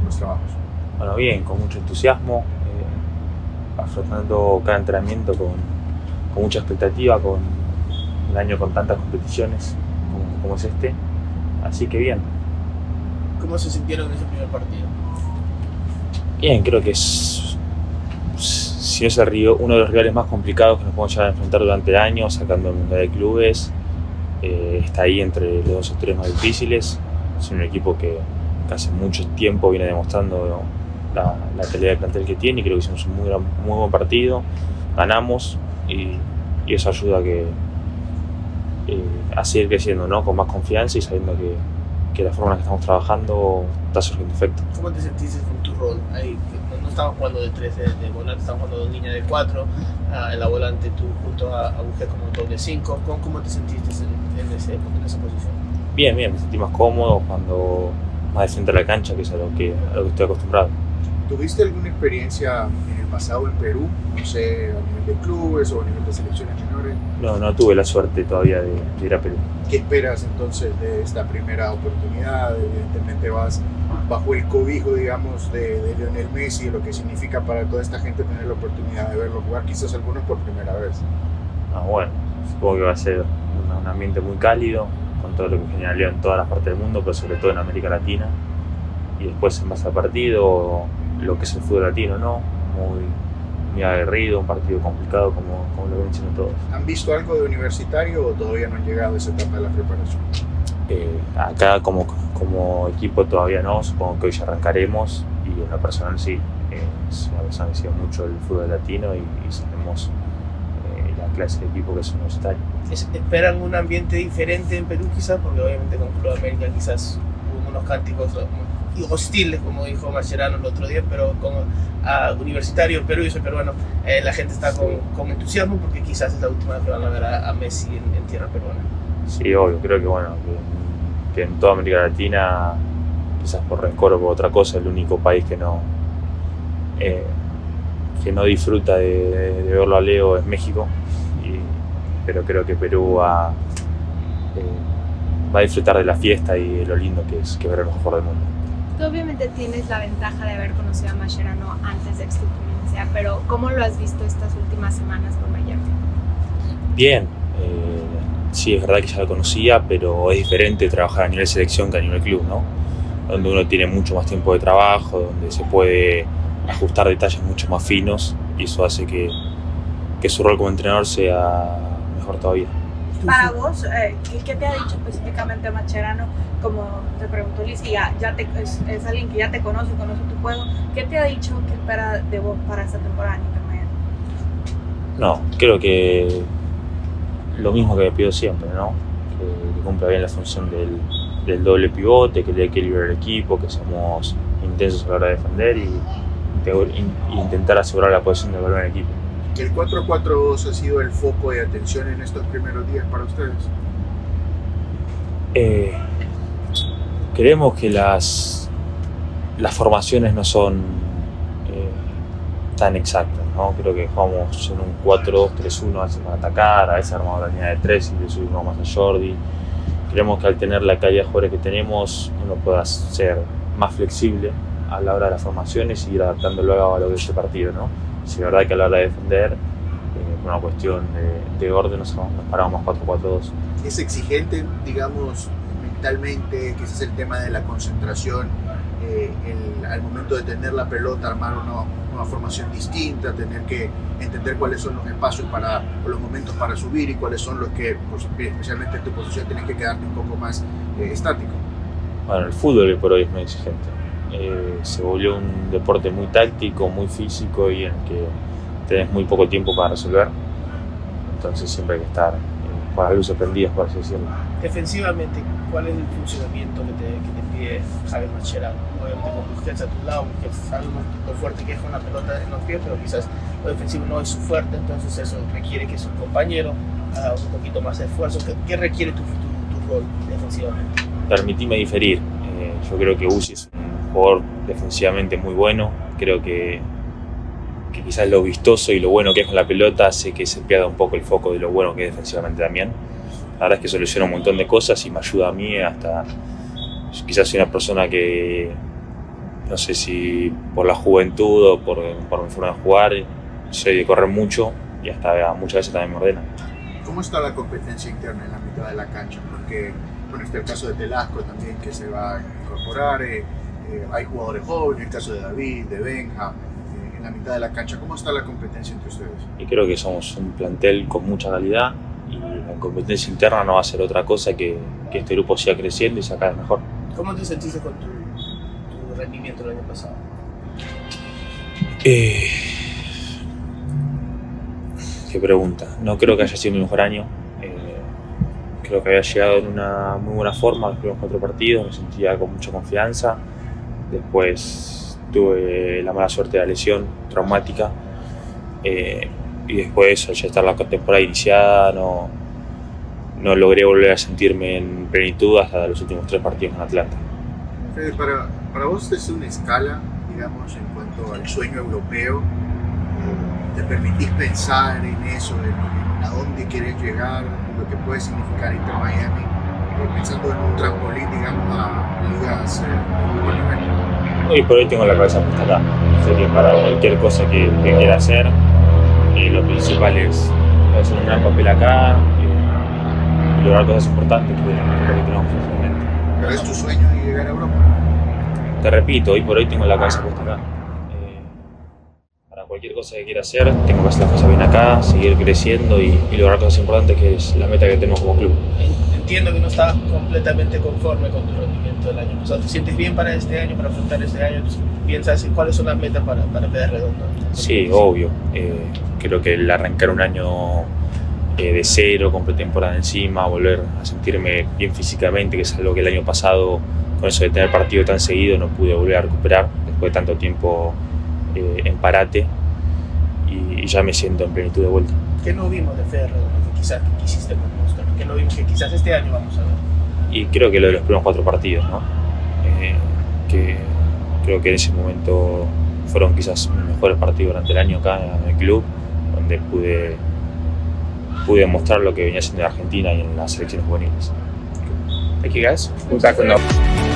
los trabajos? Bueno, bien, con mucho entusiasmo, afrontando cada entrenamiento con mucha expectativa, con un año con tantas competiciones como es este, así que bien. ¿Cómo se sintieron en ese primer partido? Bien, creo que si no es uno de los rivales más complicados que nos podemos llegar a enfrentar durante el año, sacando el Mundial de Clubes, está ahí entre los 2 o 3 más difíciles. Es un equipo que hace mucho tiempo viene demostrando la calidad de plantel que tiene, y creo que hicimos un muy buen partido, ganamos y eso ayuda a seguir creciendo, ¿no? Con más confianza y sabiendo que la forma en la que estamos trabajando está surgiendo efecto. ¿Cómo te sentiste con tu rol? Ahí, no estamos jugando de 3 de volante, estamos jugando de línea de 4, en la volante tú junto a Busquets como doble 5. ¿Cómo te sentiste en esa posición? Bien, me sentí más cómodo cuando más de frente a la cancha, que es a lo que estoy acostumbrado. ¿Tuviste alguna experiencia en el pasado en Perú? No sé, a nivel de clubes o a nivel de selecciones menores. No tuve la suerte todavía de ir a Perú. ¿Qué esperas entonces de esta primera oportunidad? Evidentemente vas bajo el cobijo, digamos, de Lionel Messi, de lo que significa para toda esta gente tener la oportunidad de verlo jugar, quizás algunos por primera vez. Bueno, supongo que va a ser un ambiente muy cálido, con todo lo que genera Leo en todas las partes del mundo, pero sobre todo en América Latina. Y después en base al partido, lo que es el fútbol latino, ¿no? Muy aguerrido, un partido complicado como lo ven diciendo todos. ¿Han visto algo de Universitario o todavía no han llegado a esa etapa de la preparación? Acá como equipo todavía no, supongo que hoy ya arrancaremos, y en lo personal sí, es una persona que sigue mucho el fútbol latino y sabemos la clase de equipo que es Universitario. ¿Esperan un ambiente diferente en Perú quizás? Porque obviamente con Club América quizás hubo unos cánticos hostiles, como dijo Mascherano el otro día, pero con Universitario Perú, yo soy peruano, la gente está con entusiasmo porque quizás es la última vez que van a ver a Messi en tierra peruana. Sí, obvio, creo que en toda América Latina, quizás por rencor o por otra cosa, el único país que no disfruta de verlo a Leo es México, pero creo que Perú va a disfrutar de la fiesta y de lo lindo que es ver a lo mejor del mundo. Tú obviamente tienes la ventaja de haber conocido a Mascherano antes de que estuviera, pero ¿cómo lo has visto estas últimas semanas con Bayern? Bien, sí, es verdad que ya lo conocía, pero es diferente trabajar a nivel selección que a nivel club, ¿no? Donde uno tiene mucho más tiempo de trabajo, donde se puede ajustar detalles mucho más finos, y eso hace que su rol como entrenador sea mejor todavía. Para vos, ¿qué te ha dicho específicamente Mascherano? Como te preguntó Liz, y es alguien que ya te conoce tu juego. ¿Qué te ha dicho que espera de vos para esta temporada en Inter Miami? No, creo que lo mismo que me pido siempre, ¿no? Que cumpla bien la función del doble pivote, que le equilibre el equipo, que seamos intensos a la hora de defender y intentar asegurar la posición del balón en el equipo. ¿Que el 4-4-2 ha sido el foco de atención en estos primeros días para ustedes? Creemos que las formaciones no son tan exactas, ¿no? Creo que jugamos en un 4-2-3-1 a veces para atacar, a veces armamos la línea de 3 y le subimos más a Jordi. Creemos que al tener la calidad de jugadores que tenemos, uno pueda ser más flexible a la hora de las formaciones y ir adaptándolo a lo que es el partido, ¿no? Si es verdad que a la hora de defender, por una cuestión de orden, nos paramos más 4-4-2. ¿Es exigente, digamos, mentalmente, quizás el tema de la concentración, al momento de tener la pelota, armar una formación distinta, tener que entender cuáles son los espacios o los momentos para subir y cuáles son los que, especialmente en tu posición, tienes que quedarte un poco más estático? Bueno, el fútbol por hoy es muy exigente. Se volvió un deporte muy táctico, muy físico y en el que tenés muy poco tiempo para resolver. Entonces siempre hay que estar con las luces prendidas, por así decirlo. Defensivamente, ¿cuál es el funcionamiento que te pide Javier Mascherano? Obviamente con Busquets a tu lado, Busquets sabemos lo fuerte que es con la pelota en los pies, pero quizás lo defensivo no es su fuerte, entonces eso requiere que su compañero haga un poquito más de esfuerzo. ¿Qué requiere tu rol defensivamente? Permitime diferir. Yo creo que Uzi es un jugador defensivamente muy bueno. Creo que quizás lo vistoso y lo bueno que es con la pelota hace que se pierda un poco el foco de lo bueno que es defensivamente también. La verdad es que soluciona un montón de cosas y me ayuda a mí hasta... Quizás soy una persona que No sé si por la juventud o por mi forma de jugar, soy de correr mucho y hasta muchas veces también me ordena. ¿Cómo está la competencia interna en la mitad de la cancha? Porque bueno, está el caso de Telasco también que se va a incorporar, hay jugadores jóvenes, el caso de David, de Benja, en la mitad de la cancha. ¿Cómo está la competencia entre ustedes? Y creo que somos un plantel con mucha calidad y la competencia interna no va a ser otra cosa que este grupo siga creciendo y sea cada vez mejor. ¿Cómo te sentiste con tu rendimiento el año pasado? Qué pregunta. No creo que haya sido mi mejor año. Creo que había llegado en una muy buena forma los primeros 4 partidos, me sentía con mucha confianza. Después tuve la mala suerte de la lesión traumática y después, al ya estar la temporada iniciada, no logré volver a sentirme en plenitud hasta los últimos 3 partidos con Atlanta. Fede, para vos es una escala, digamos, en cuanto al sueño europeo. ¿Te permitís pensar en eso, en a dónde querés llegar, lo que puede significar Inter Miami, pensando en un trampolín, digamos, a ligas de buen nivel? Hoy por hoy tengo la cabeza puesta acá. Sé que para cualquier cosa que quiera hacer, lo principal es hacer un gran papel acá y lograr cosas importantes que es lo que tenemos en este momento. ¿Pero es tu sueño llegar a Europa? Te repito, hoy por hoy tengo la cabeza puesta acá. Para cualquier cosa que quiera hacer, tengo que hacer las cosas bien acá, seguir creciendo y lograr cosas importantes, que es la meta que tenemos como club. Entiendo que no estás completamente conforme con tu rendimiento del año pasado. ¿Te sientes bien para este año, para afrontar este año? ¿Piensas en cuáles son las metas para Pedro Redondo? Sí, obvio. Creo que el arrancar un año de cero, con pretemporada encima, volver a sentirme bien físicamente, que es algo que el año pasado, con eso de tener partido tan seguido, no pude volver a recuperar después de tanto tiempo en parate, y ya me siento en plenitud de vuelta. ¿Qué no vimos de Pedro Redondo que quizás quisiste mostrar? ¿Qué no vimos que quizás este año vamos a ver? Y creo que lo de los primeros 4 partidos, ¿no? Que creo que en ese momento fueron quizás mis mejores partidos durante el año acá en el club, donde pude mostrar lo que venía haciendo en Argentina y en las selecciones juveniles. Thank you guys. We'll be back with another.